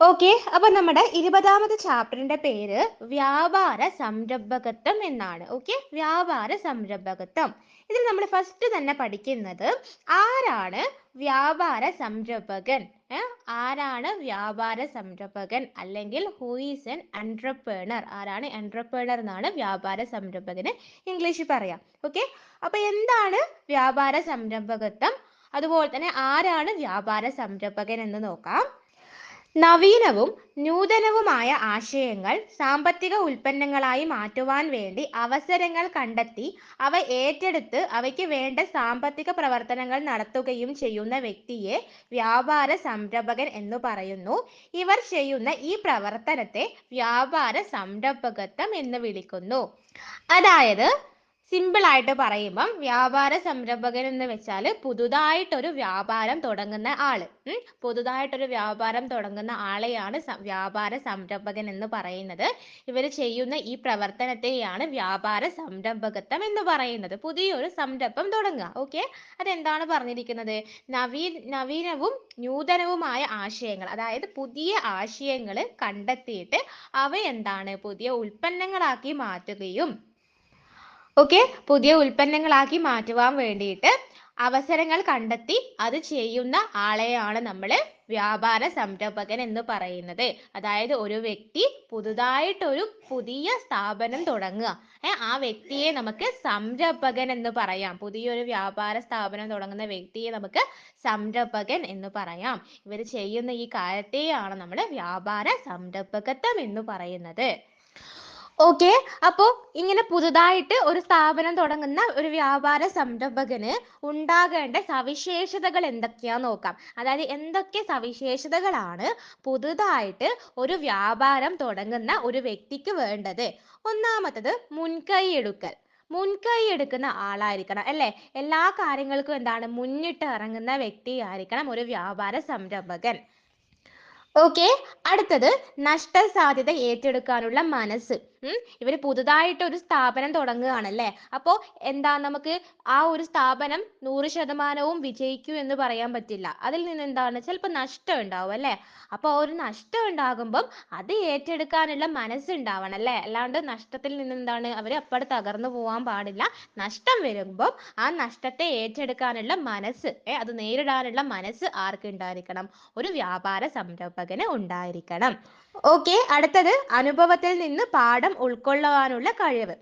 Okay, അപ്പൊ നമ്മുടെ 20ാമത്തെ ചാപ്റ്ററിന്റെ പേര് വ്യാപാര സംരംഭകത്വം എന്നാണ്. ഓക്കെ, വ്യാപാര സംരംഭകത്വം. ഇതിൽ നമ്മൾ ഫസ്റ്റ് തന്നെ പഠിക്കുന്നത് ആരാണ് വ്യാപാര സംരംഭകൻ. ആരാണ് വ്യാപാര സംരംഭകൻ അല്ലെങ്കിൽ ഹൂ ഈസ് എൻ എന്റർപ്രണർ. ആരാണ് എന്റർപ്രണർ എന്നാണ് വ്യാപാര സംരംഭകന് ഇംഗ്ലീഷിൽ പറയാം. ഓക്കെ, അപ്പൊ എന്താണ് വ്യാപാര സംരംഭകത്വം, അതുപോലെ തന്നെ ആരാണ് വ്യാപാര സംരംഭകൻ എന്ന് നോക്കാം. നവീനവും നൂതനവുമായ ആശയങ്ങൾ സാമ്പത്തിക ഉൽപ്പന്നങ്ങളായി മാറ്റുവാൻ വേണ്ടി അവസരങ്ങൾ കണ്ടെത്തി അവ ഏറ്റെടുത്ത് അവയ്ക്ക് വേണ്ട സാമ്പത്തിക പ്രവർത്തനങ്ങൾ നടത്തുകയും ചെയ്യുന്ന വ്യക്തിയെ വ്യാപാര സംരംഭകൻ എന്ന് പറയുന്നു. ഇവർ ചെയ്യുന്ന ഈ പ്രവർത്തനത്തെ വ്യാപാര സംരംഭകത്വം എന്ന് വിളിക്കുന്നു. അതായത് സിമ്പിൾ ആയിട്ട് പറയുമ്പം വ്യാപാര സംരംഭകൻ എന്ന് വെച്ചാൽ പുതുതായിട്ടൊരു വ്യാപാരം തുടങ്ങുന്ന ആള്. പുതുതായിട്ടൊരു വ്യാപാരം തുടങ്ങുന്ന ആളെയാണ് വ്യാപാര സംരംഭകൻ എന്ന് പറയുന്നത്. ഇവർ ചെയ്യുന്ന ഈ പ്രവർത്തനത്തെയാണ് വ്യാപാര സംരംഭകത്വം എന്ന് പറയുന്നത്. പുതിയൊരു സംരംഭം തുടങ്ങുക. ഓക്കെ, അതെന്താണ് പറഞ്ഞിരിക്കുന്നത്? നവീനവും നൂതനവുമായ ആശയങ്ങൾ, അതായത് പുതിയ ആശയങ്ങൾ കണ്ടെത്തിയിട്ട് അവ എന്താണ് പുതിയ ഉൽപ്പന്നങ്ങളാക്കി മാറ്റുകയും പുതിയ ഉൽപ്പന്നങ്ങളാക്കി മാറ്റുവാൻ വേണ്ടിയിട്ട് അവസരങ്ങൾ കണ്ടെത്തി അത് ചെയ്യുന്ന ആളെയാണ് നമ്മൾ വ്യാപാര സംരംഭകൻ എന്ന് പറയുന്നത്. അതായത് ഒരു വ്യക്തി പുതുതായിട്ടൊരു പുതിയ സ്ഥാപനം തുടങ്ങുക, ആ വ്യക്തിയെ നമുക്ക് സംരംഭകൻ എന്ന് പറയാം. പുതിയൊരു വ്യാപാര സ്ഥാപനം തുടങ്ങുന്ന വ്യക്തിയെ നമുക്ക് സംരംഭകൻ എന്ന് പറയാം. ഇവർ ചെയ്യുന്ന ഈ കാര്യത്തെയാണ് നമ്മൾ വ്യാപാര സംരംഭകത്വം എന്ന് പറയുന്നത്. ഓക്കെ, അപ്പോൾ ഇങ്ങനെ പുതുതായിട്ട് ഒരു സ്ഥാപനം തുടങ്ങുന്ന ഒരു വ്യാപാര സംരംഭകന് ഉണ്ടാകേണ്ട സവിശേഷതകൾ എന്തൊക്കെയാന്ന് നോക്കാം. അതായത് എന്തൊക്കെ സവിശേഷതകളാണ് പുതുതായിട്ട് ഒരു വ്യാപാരം തുടങ്ങുന്ന ഒരു വ്യക്തിക്ക് വേണ്ടത്. ഒന്നാമത്തത് മുൻകൈ എടുക്കൽ. മുൻകൈ എടുക്കുന്ന ആളായിരിക്കണം അല്ലേ. എല്ലാ കാര്യങ്ങൾക്കും എന്താണ് മുന്നിട്ട് ഇറങ്ങുന്ന വ്യക്തിയായിരിക്കണം ഒരു വ്യാപാര സംരംഭകൻ. ഓക്കെ, അടുത്തത് നഷ്ടസാധ്യത ഏറ്റെടുക്കാനുള്ള മനസ്സ്. ഇവർ പുതുതായിട്ട് ഒരു സ്ഥാപനം തുടങ്ങുകയാണല്ലേ. അപ്പോൾ എന്താ, നമുക്ക് ആ ഒരു സ്ഥാപനം 100% വിജയിക്കൂ എന്ന് പറയാൻ പറ്റില്ല. അതിൽ നിന്ന് എന്താണ് ചിലപ്പോൾ നഷ്ടം ഉണ്ടാവും അല്ലേ. അപ്പോൾ ഒരു നഷ്ടം ഉണ്ടാകുമ്പം അത് ഏറ്റെടുക്കാനുള്ള മനസ്സ് ഉണ്ടാവണം അല്ലേ. അല്ലാണ്ട് നഷ്ടത്തിൽ നിന്ന് എന്താണ് അവർ അപ്പാടെ തകർന്നു പോകാൻ പാടില്ല. നഷ്ടം വരുമ്പോൾ ആ നഷ്ടത്തെ ഏറ്റെടുക്കാനുള്ള മനസ്സ്, അത് നേരിടാനുള്ള മനസ്സ് ആർക്ക് ഉണ്ടായിരിക്കണം? ഒരു വ്യാപാര സംരംഭകന് ഉണ്ടായിരിക്കണം. ഓക്കെ, അടുത്തത് അനുഭവത്തിൽ നിന്ന് പാഠം ഉൾക്കൊള്ളുവാനുള്ള കഴിവ്.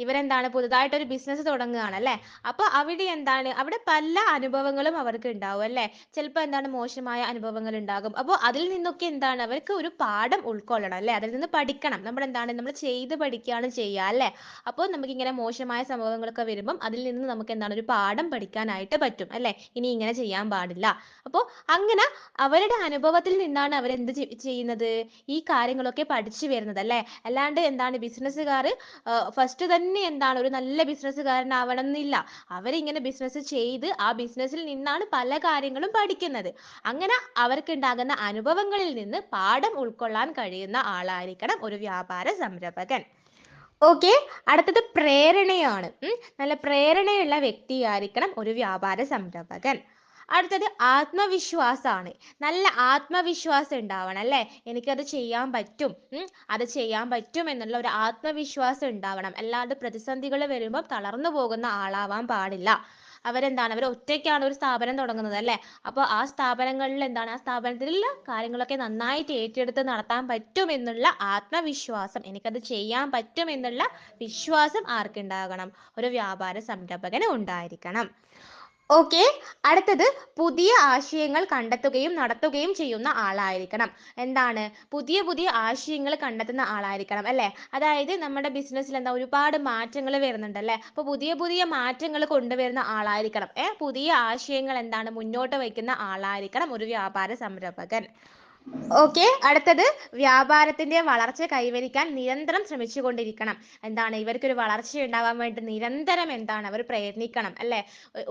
ഇവരെന്താണ് പുതുതായിട്ടൊരു ബിസിനസ് തുടങ്ങുകയാണ് അല്ലേ. അപ്പോൾ അവിടെ പല അനുഭവങ്ങളും അവർക്ക് ഉണ്ടാവും അല്ലേ. ചിലപ്പോൾ എന്താണ് മോശമായ അനുഭവങ്ങൾ ഉണ്ടാകും. അപ്പോൾ അതിൽ നിന്നൊക്കെ എന്താണ് അവർക്ക് ഒരു പാഠം ഉൾക്കൊള്ളണം അല്ലേ. അതിൽ നിന്ന് പഠിക്കണം. നമ്മൾ ചെയ്ത് പഠിക്കുകയാണ് ചെയ്യുക അല്ലേ. അപ്പോൾ നമുക്ക് ഇങ്ങനെ മോശമായ സംഭവങ്ങളൊക്കെ വരുമ്പം അതിൽ നിന്ന് നമുക്ക് എന്താണ് ഒരു പാഠം പഠിക്കാനായിട്ട് പറ്റും അല്ലേ. ഇനി ഇങ്ങനെ ചെയ്യാൻ പാടില്ല. അപ്പോൾ അങ്ങനെ അവരുടെ അനുഭവത്തിൽ നിന്നാണ് അവരെന്ത് ചെയ്യുന്നത്, ഈ കാര്യങ്ങളൊക്കെ പഠിച്ചു വരുന്നത് അല്ലേ. അല്ലാണ്ട് എന്താണ് ബിസിനസ്സുകാർ ഫസ്റ്റ് തന്നെ എന്താണ് ഒരു നല്ല ബിസിനസ്സുകാരനാവണം എന്നില്ല. അവരിങ്ങനെ ബിസിനസ് ചെയ്ത് ആ ബിസിനസ്സിൽ നിന്നാണ് പല കാര്യങ്ങളും പഠിക്കുന്നത്. അങ്ങനെ അവർക്ക് ഉണ്ടാകുന്ന അനുഭവങ്ങളിൽ നിന്ന് പാഠം ഉൾക്കൊള്ളാൻ കഴിയുന്ന ആളായിരിക്കണം ഒരു വ്യാപാര സംരംഭകൻ. ഓക്കെ, അടുത്തത് പ്രേരണയാണ്. നല്ല പ്രേരണയുള്ള വ്യക്തിയായിരിക്കണം ഒരു വ്യാപാര സംരംഭകൻ. അടുത്തത് ആത്മവിശ്വാസമാണ്. നല്ല ആത്മവിശ്വാസം ഉണ്ടാവണം അല്ലേ. എനിക്കത് ചെയ്യാൻ പറ്റും, അത് ചെയ്യാൻ പറ്റും എന്നുള്ള ഒരു ആത്മവിശ്വാസം ഉണ്ടാവണം. അല്ലാണ്ട് പ്രതിസന്ധികൾ വരുമ്പോൾ തളർന്നു പോകുന്ന ആളാവാൻ പാടില്ല. അവർ ഒറ്റയ്ക്കാണ് ഒരു സ്ഥാപനം തുടങ്ങുന്നത് അല്ലേ. അപ്പോൾ ആ സ്ഥാപനങ്ങളിൽ ആ സ്ഥാപനത്തിലുള്ള കാര്യങ്ങളൊക്കെ നന്നായിട്ട് ഏറ്റെടുത്ത് നടത്താൻ പറ്റും എന്നുള്ള ആത്മവിശ്വാസം, എനിക്കത് ചെയ്യാൻ പറ്റും എന്നുള്ള വിശ്വാസം ആർക്കുണ്ടാകണം? ഒരു വ്യാപാര സംരംഭകന് ഉണ്ടായിരിക്കണം. ഓക്കെ, അടുത്തത് പുതിയ ആശയങ്ങൾ കണ്ടെത്തുകയും നടത്തുകയും ചെയ്യുന്ന ആളായിരിക്കണം. പുതിയ പുതിയ ആശയങ്ങൾ കണ്ടെത്തുന്ന ആളായിരിക്കണം അല്ലേ. അതായത് നമ്മുടെ ബിസിനസ്സിൽ ഒരുപാട് മാറ്റങ്ങൾ വരുന്നുണ്ട് അല്ലേ. അപ്പോൾ പുതിയ പുതിയ മാറ്റങ്ങൾ കൊണ്ടുവരുന്ന ആളായിരിക്കണം. പുതിയ ആശയങ്ങൾ മുന്നോട്ട് വയ്ക്കുന്ന ആളായിരിക്കണം ഒരു വ്യാപാര സംരംഭകൻ. ഓക്കെ, അടുത്തത് വ്യാപാരത്തിന്റെ വളർച്ച കൈവരിക്കാൻ നിരന്തരം ശ്രമിച്ചുകൊണ്ടിരിക്കണം. ഇവർക്കൊരു വളർച്ച ഉണ്ടാവാൻ വേണ്ടി നിരന്തരം അവർ പ്രയത്നിക്കണം അല്ലേ.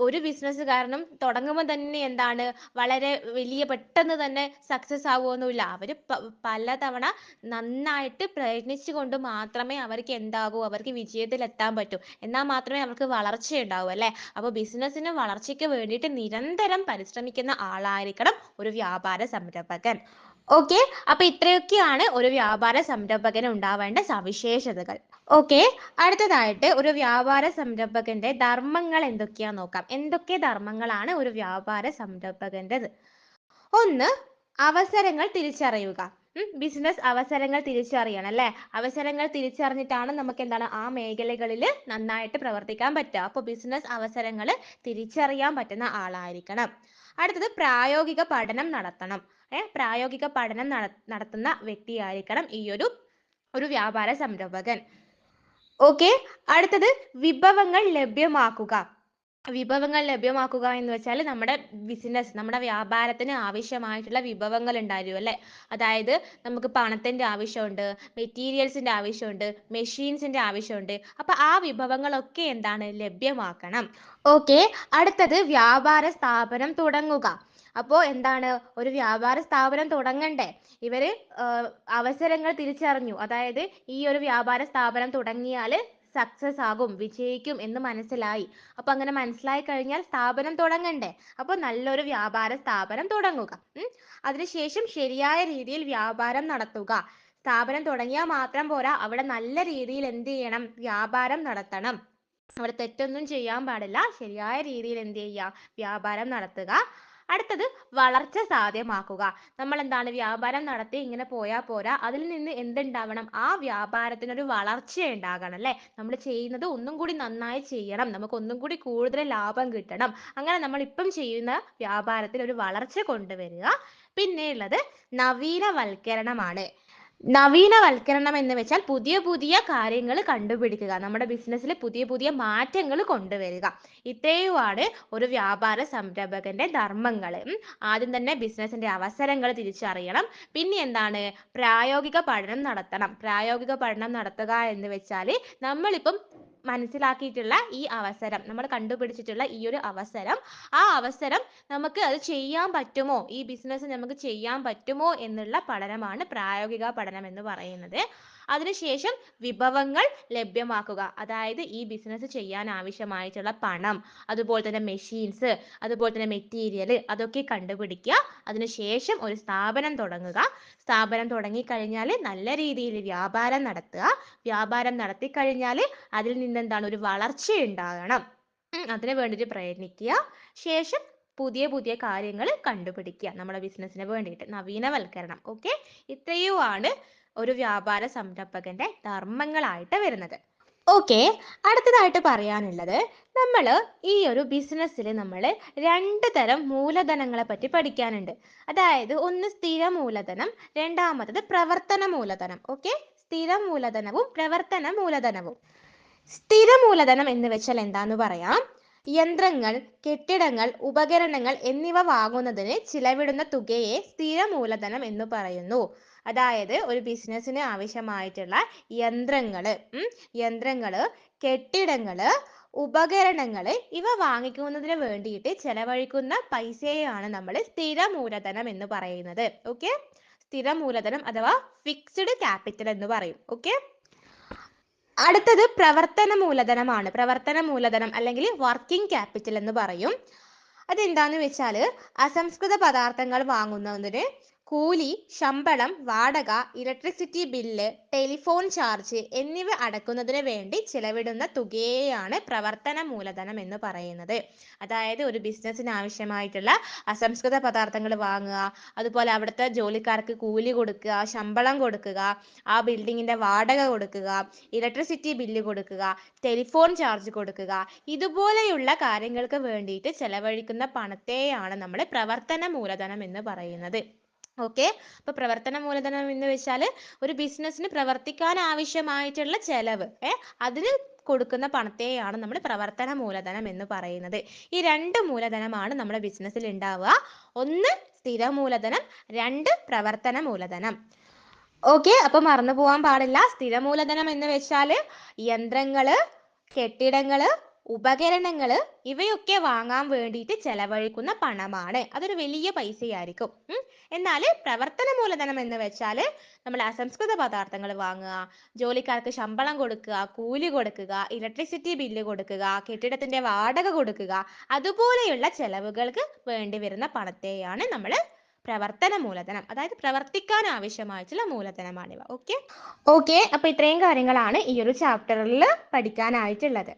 ഒരു ബിസിനസ്സുകാരനും തുടങ്ങുമ്പോൾ തന്നെ വളരെ വലിയ പെട്ടെന്ന് തന്നെ സക്സസ് ആവുമൊന്നുമില്ല. അവർ പലതവണ നന്നായിട്ട് പ്രയത്നിച്ചുകൊണ്ട് മാത്രമേ അവർക്ക് വിജയത്തിൽ എത്താൻ പറ്റൂ. എന്നാൽ മാത്രമേ അവർക്ക് വളർച്ച ഉണ്ടാവൂ അല്ലേ. അപ്പോൾ ബിസിനസ്സിന് വളർച്ചയ്ക്ക് വേണ്ടിയിട്ട് നിരന്തരം പരിശ്രമിക്കുന്ന ആളായിരിക്കണം ഒരു വ്യാപാര സംരംഭകൻ. ഓക്കെ, അപ്പൊ ഇത്രയൊക്കെയാണ് ഒരു വ്യാപാര സംരംഭകന് ഉണ്ടാവേണ്ട സവിശേഷതകൾ. ഓക്കെ, അടുത്തതായിട്ട് ഒരു വ്യാപാര സംരംഭകന്റെ ധർമ്മങ്ങൾ എന്തൊക്കെയാ നോക്കാം. എന്തൊക്കെ ധർമ്മങ്ങളാണ് ഒരു വ്യാപാര സംരംഭകന്റേത്? ഒന്ന്, അവസരങ്ങൾ തിരിച്ചറിയുക. ബിസിനസ് അവസരങ്ങൾ തിരിച്ചറിയണം അല്ലേ? അവസരങ്ങൾ തിരിച്ചറിഞ്ഞിട്ടാണ് നമുക്ക് എന്താണ് ആ മേഖലകളിൽ നന്നായിട്ട് പ്രവർത്തിക്കാൻ പറ്റുക. അപ്പോൾ ബിസിനസ് അവസരങ്ങൾ തിരിച്ചറിയാൻ പറ്റുന്ന ആളായിരിക്കണം. അടുത്തത്, പ്രായോഗിക പഠനം നടത്തണം. പ്രായോഗിക പഠനം നടത്തുന്ന വ്യക്തിയായിരിക്കണം ഈ ഒരു വ്യാപാര സംരംഭകൻ. ഓക്കെ, അടുത്തത്, വിഭവങ്ങൾ ലഭ്യമാക്കുക. വിഭവങ്ങൾ ലഭ്യമാക്കുക എന്ന് വെച്ചാൽ നമ്മുടെ ബിസിനസ്, നമ്മുടെ വ്യാപാരത്തിന് ആവശ്യമായിട്ടുള്ള വിഭവങ്ങൾ ഉണ്ടായിരുന്നു അല്ലേ? അതായത് നമുക്ക് പണത്തിന്റെ ആവശ്യമുണ്ട്, മെറ്റീരിയൽസിന്റെ ആവശ്യമുണ്ട്, മെഷീൻസിന്റെ ആവശ്യമുണ്ട്. അപ്പൊ ആ വിഭവങ്ങളൊക്കെ എന്താണ് ലഭ്യമാക്കണം. ഓക്കെ, അടുത്തത്, വ്യാപാര സ്ഥാപനം തുടങ്ങുക. അപ്പോൾ എന്താണ്, ഒരു വ്യാപാര സ്ഥാപനം തുടങ്ങണ്ടേ? ഇവര് അവസരങ്ങൾ തിരിച്ചറിഞ്ഞു. അതായത് ഈ ഒരു വ്യാപാര സ്ഥാപനം തുടങ്ങിയാൽ സക്സസ് ആകും, വിജയിക്കും എന്ന് മനസ്സിലായി. അപ്പൊ അങ്ങനെ മനസ്സിലായി കഴിഞ്ഞാൽ സ്ഥാപനം തുടങ്ങണ്ടേ? അപ്പോൾ നല്ലൊരു വ്യാപാര സ്ഥാപനം തുടങ്ങുക. അതിനുശേഷം ശരിയായ രീതിയിൽ വ്യാപാരം നടത്തുക. സ്ഥാപനം തുടങ്ങിയാൽ മാത്രം പോരാ, അവിടെ നല്ല രീതിയിൽ എന്ത് ചെയ്യണം? വ്യാപാരം നടത്തണം. അവിടെ തെറ്റൊന്നും ചെയ്യാൻ പാടില്ല. ശരിയായ രീതിയിൽ എന്ത് ചെയ്യുക? വ്യാപാരം നടത്തുക. അടുത്തത്, വളർച്ച സാധ്യമാക്കുക. നമ്മൾ എന്താണ് വ്യാപാരം നടത്തി ഇങ്ങനെ പോയാൽ പോരാ, അതിൽ നിന്ന് എന്തുണ്ടാവണം? ആ വ്യാപാരത്തിനൊരു വളർച്ച ഉണ്ടാകണം അല്ലേ? നമ്മൾ ചെയ്യുന്നത് ഒന്നും കൂടി നന്നായി ചെയ്യണം, നമുക്ക് ഒന്നും കൂടി കൂടുതൽ ലാഭം കിട്ടണം. അങ്ങനെ നമ്മൾ ഇപ്പം ചെയ്യുന്ന വ്യാപാരത്തിൽ ഒരു വളർച്ച കൊണ്ടുവരിക. പിന്നെ ഉള്ളത് നവീനവൽക്കരണമാണ്. നവീനവൽക്കരണം എന്ന് വെച്ചാൽ പുതിയ പുതിയ കാര്യങ്ങൾ കണ്ടുപിടിക്കുക, നമ്മുടെ ബിസിനസ്സിൽ പുതിയ പുതിയ മാറ്റങ്ങൾ കൊണ്ടുവരിക. ഇത്രയുമാണ് ഒരു വ്യാപാര സംരംഭകന്റെ ധർമ്മങ്ങൾ. ആദ്യം തന്നെ ബിസിനസിന്റെ അവസരങ്ങൾ തിരിച്ചറിയണം. പിന്നെ എന്താണ്? പ്രായോഗിക പഠനം നടത്തണം. പ്രായോഗിക പഠനം നടത്തുക എന്ന് വെച്ചാൽ നമ്മളിപ്പം മനസ്സിലാക്കിയിട്ടുള്ള ഈ അവസരം, നമ്മൾ കണ്ടുപിടിച്ചിട്ടുള്ള ഈ ഒരു അവസരം, ആ അവസരം നമുക്ക് അത് ചെയ്യാൻ പറ്റുമോ, ഈ ബിസിനസ് നമുക്ക് ചെയ്യാൻ പറ്റുമോ എന്നുള്ള പഠനമാണ് പ്രായോഗിക പഠനം എന്ന് പറയുന്നത്. അതിനുശേഷം വിഭവങ്ങൾ ലഭ്യമാക്കുക. അതായത് ഈ ബിസിനസ് ചെയ്യാൻ ആവശ്യമായിട്ടുള്ള പണം, അതുപോലെ തന്നെ മെഷീൻസ്, അതുപോലെ തന്നെ മെറ്റീരിയൽ, അതൊക്കെ കണ്ടുപിടിക്കുക. അതിനുശേഷം ഒരു സ്ഥാപനം തുടങ്ങുക. സ്ഥാപനം തുടങ്ങിക്കഴിഞ്ഞാൽ നല്ല രീതിയിൽ വ്യാപാരം നടത്തുക. വ്യാപാരം നടത്തി കഴിഞ്ഞാൽ അതിൽ നിന്ന് എന്താണ്? ഒരു വളർച്ച ഉണ്ടാകണം. അതിന് വേണ്ടിയിട്ട് പ്രയത്നിക്കുക. ശേഷം പുതിയ പുതിയ കാര്യങ്ങൾ കണ്ടുപിടിക്കുക നമ്മുടെ ബിസിനസ്സിന് വേണ്ടിയിട്ട്. നവീനവൽക്കരണം. ഓക്കെ, ഇത്രയുമാണ് ഒരു വ്യാപാര സംരംഭകന്റെ ധർമ്മങ്ങളായിട്ട് വരുന്നത്. ഓക്കെ, അടുത്തതായിട്ട് പറയാനുള്ളത്, നമ്മൾ ഈ ഒരു ബിസിനസ്സിൽ നമ്മൾ രണ്ട് തരം മൂലധനങ്ങളെ പറ്റി പഠിക്കാനുണ്ട്. അതായത് ഒന്ന് സ്ഥിര മൂലധനം, രണ്ടാമത്തത് പ്രവർത്തന മൂലധനം. ഓക്കെ, സ്ഥിര മൂലധനവും പ്രവർത്തന മൂലധനവും. സ്ഥിര മൂലധനം എന്ന് വെച്ചാൽ എന്താന്ന് പറയാം. യന്ത്രങ്ങൾ, കെട്ടിടങ്ങൾ, ഉപകരണങ്ങൾ എന്നിവ വാങ്ങുന്നതിന് ചിലവിടുന്ന തുകയെ സ്ഥിര മൂലധനം എന്ന് പറയുന്നു. അതായത് ഒരു ബിസിനസ്സിന് ആവശ്യമായിട്ടുള്ള യന്ത്രങ്ങള്, യന്ത്രങ്ങള്, കെട്ടിടങ്ങള്, ഉപകരണങ്ങള്, ഇവ വാങ്ങിക്കുന്നതിന് വേണ്ടിയിട്ട് ചെലവഴിക്കുന്ന പൈസയെയാണ് നമ്മൾ സ്ഥിര മൂലധനം എന്ന് പറയുന്നത്. ഓക്കെ, സ്ഥിര മൂലധനം അഥവാ ഫിക്സ്ഡ് ക്യാപിറ്റൽ എന്ന് പറയും. ഓക്കെ, അടുത്തത് പ്രവർത്തന മൂലധനമാണ്. പ്രവർത്തന മൂലധനം അല്ലെങ്കിൽ വർക്കിംഗ് ക്യാപിറ്റൽ എന്ന് പറയും. അതെന്താന്ന് വെച്ചാൽ അസംസ്കൃത പദാർത്ഥങ്ങൾ വാങ്ങുന്നതിന് കൂലി, ശമ്പളം, വാടക, ഇലക്ട്രിസിറ്റി ബില്ല്, ടെലിഫോൺ ചാർജ് എന്നിവ അടക്കുന്നതിന് വേണ്ടി ചിലവിടുന്ന തുകയെയാണ് പ്രവർത്തന മൂലധനം എന്ന് പറയുന്നത്. അതായത് ഒരു ബിസിനസ്സിന് ആവശ്യമായിട്ടുള്ള അസംസ്കൃത പദാർത്ഥങ്ങൾ വാങ്ങുക, അതുപോലെ അവിടുത്തെ ജോലിക്കാർക്ക് കൂലി കൊടുക്കുക, ശമ്പളം കൊടുക്കുക, ആ ബിൽഡിങ്ങിന്റെ വാടക കൊടുക്കുക, ഇലക്ട്രിസിറ്റി ബില്ല് കൊടുക്കുക, ടെലിഫോൺ ചാർജ് കൊടുക്കുക, ഇതുപോലെയുള്ള കാര്യങ്ങൾക്ക് വേണ്ടിയിട്ട് ചെലവഴിക്കുന്ന പണത്തെയാണ് നമ്മൾ പ്രവർത്തന മൂലധനം എന്ന് പറയുന്നത്. ഓക്കെ, അപ്പൊ പ്രവർത്തന മൂലധനം എന്ന് വെച്ചാൽ ഒരു ബിസിനസ്സിന് പ്രവർത്തിക്കാൻ ആവശ്യമായിട്ടുള്ള ചെലവ്, അതിന് കൊടുക്കുന്ന പണത്തെയാണ് നമ്മൾ പ്രവർത്തന മൂലധനം എന്ന് പറയുന്നത്. ഈ രണ്ട് മൂലധനമാണ് നമ്മുടെ ബിസിനസ്സിൽ ഉണ്ടാവുക. ഒന്ന് സ്ഥിര മൂലധനം, രണ്ട് പ്രവർത്തന മൂലധനം. ഓക്കെ, അപ്പൊ മറന്നു പോകാൻ പാടില്ല. സ്ഥിര മൂലധനം എന്ന് വെച്ചാൽ യന്ത്രങ്ങള്, കെട്ടിടങ്ങള്, ഉപകരണങ്ങള്, ഇവയൊക്കെ വാങ്ങാൻ വേണ്ടിയിട്ട് ചെലവഴിക്കുന്ന പണമാണ്. അതൊരു വലിയ പൈസയായിരിക്കും. എന്നാൽ പ്രവർത്തന മൂലധനം എന്ന് വെച്ചാൽ നമ്മൾ അസംസ്കൃത പദാർത്ഥങ്ങൾ വാങ്ങുക, ജോലിക്കാർക്ക് ശമ്പളം കൊടുക്കുക, കൂലി കൊടുക്കുക, ഇലക്ട്രിസിറ്റി ബില്ല് കൊടുക്കുക, കെട്ടിടത്തിന്റെ വാടക കൊടുക്കുക, അതുപോലെയുള്ള ചെലവുകൾക്ക് വേണ്ടി വരുന്ന പണത്തെയാണ് നമ്മൾ പ്രവർത്തന മൂലധനം, അതായത് പ്രവർത്തിക്കാൻ ആവശ്യമായിട്ടുള്ള മൂലധനമാണിവ. ഓക്കെ ഓക്കെ, അപ്പൊ ഇത്രയും കാര്യങ്ങളാണ് ഈ ഒരു ചാപ്റ്ററിൽ പഠിക്കാനായിട്ടുള്ളത്.